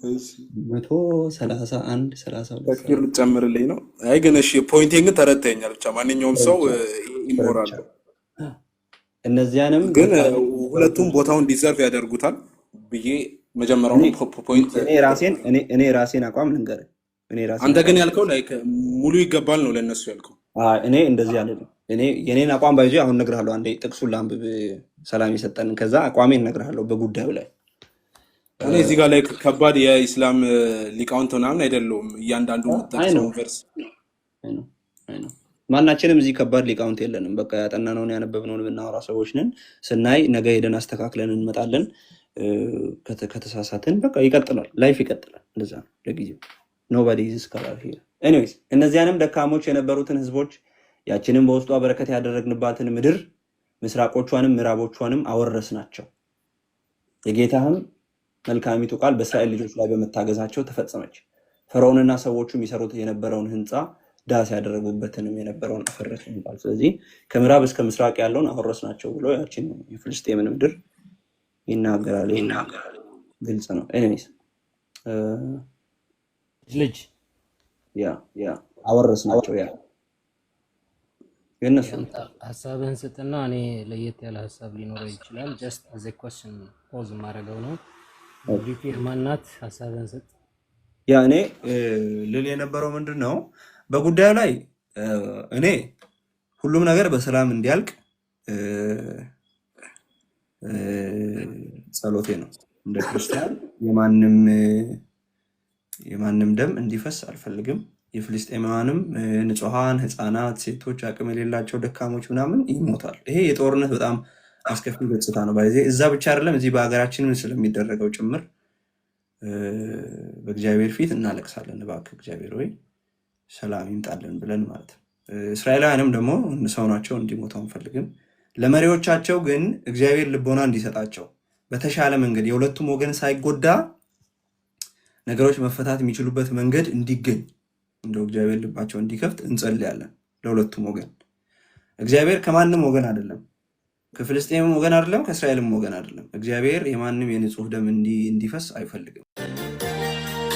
እሺ 131 ተክፊር ልጨምርልኝ ነው። አይ ግን እሺ ፖይንቲንግ ተረድተኛል። ብቻ ማንኛውም ሰው ይሞራል፣ እነዚያንም ግን ሁለቱም ቦታውን ዲዘርቭ ያደርጉታል ብዬ መጀመሪያው ፖይንት እኔ ራሴን አቋም ልንገርህ። አንተ ግን ያልከው ላይክ ሙሉ ይገባል ነው ለነሱ ያልከው። እኔ እንደዚህ ያለ እኔ የኔን አቋም ባይዞ አሁን እነግርሃለሁ። አንዴ ጥቅሱን ላንብብ ሰላም የሰጠንን፣ ከዛ አቋሜን እነግርሃለሁ በጉዳዩ ላይ። እኔ እዚህ ጋር ላይ ከባድ የኢስላም ሊቃውንት ምናምን አይደለሁም። እያንዳንዱ ጠቅሰው ቨርስ ማናችንም እዚህ ከባድ ሊቃውንት የለንም። በቃ ያጠናነውን ያነበብነውን ብናወራ ሰዎች ነን። ስናይ ነገ ሄደን አስተካክለን እንመጣለን። ከተሳሳትን በቃ ይቀጥላል፣ ላይፍ ይቀጥላል። እንደዛ ነው ለጊዜው። ኖባዲ ኢዝ ስካላር ሂር ኤኒዌይስ። እነዚያንም ደካሞች የነበሩትን ህዝቦች ያችንም በውስጧ በረከት ያደረግንባትን ምድር ምስራቆቿንም ምዕራቦቿንም አወረስናቸው። የጌታህም መልካሚቱ ቃል በእስራኤል ልጆች ላይ በመታገዛቸው ተፈጸመች። ፈርዖንና ሰዎቹ የሚሰሩት የነበረውን ህንፃ ዳስ ያደረጉበትንም የነበረውን አፈረስ ይባል። ስለዚህ ከምዕራብ እስከ ምስራቅ ያለውን አወረስናቸው ብሎ ያችን የፍልስጤምን ምድር ይናገራል። ግልጽ ነው። ኤኒዌይስ ልጅ ያ አወረስናቸው። ያ የነሱ ሀሳብህን ስጥና እኔ ለየት ያለ ሀሳብ ሊኖረው ይችላል። ጀስት አዘ ኮስችን ፖዝ ማድረገው ነው። ሪፒር ማናት? ሀሳብህን ስጥ። ያ እኔ ልል የነበረው ምንድን ነው በጉዳዩ ላይ እኔ ሁሉም ነገር በሰላም እንዲያልቅ እ፣ እ፣ ጸሎቴ ነው። እንደ ክርስቲያን የማንም ደም እንዲፈስ አልፈልግም። የፍልስጤማውያንም ንጹሐን ህፃናት፣ ሴቶች፣ አቅም የሌላቸው ደካሞች ምናምን ይሞታል። ይሄ የጦርነት በጣም አስከፊ ገጽታ ነው። ባይዜ እዛ ብቻ አይደለም እዚህ በሀገራችንም ስለሚደረገው ጭምር በእግዚአብሔር ፊት እናለቅሳለን። እባክህ እግዚአብሔር ወይ ሰላም ይምጣልን ብለን ማለት ነው። እስራኤላውያንም ደግሞ ሰው ናቸው፣ እንዲሞቱ አንፈልግም። ለመሪዎቻቸው ግን እግዚአብሔር ልቦና እንዲሰጣቸው በተሻለ መንገድ የሁለቱም ወገን ሳይጎዳ ነገሮች መፈታት የሚችሉበት መንገድ እንዲገኝ እንደው እግዚአብሔር ልባቸው እንዲከፍት እንጸልያለን። ለሁለቱም ወገን እግዚአብሔር ከማንም ወገን አይደለም፣ ከፍልስጤምም ወገን አይደለም፣ ከእስራኤልም ወገን አይደለም። እግዚአብሔር የማንም የንጹህ ደም እንዲፈስ አይፈልግም።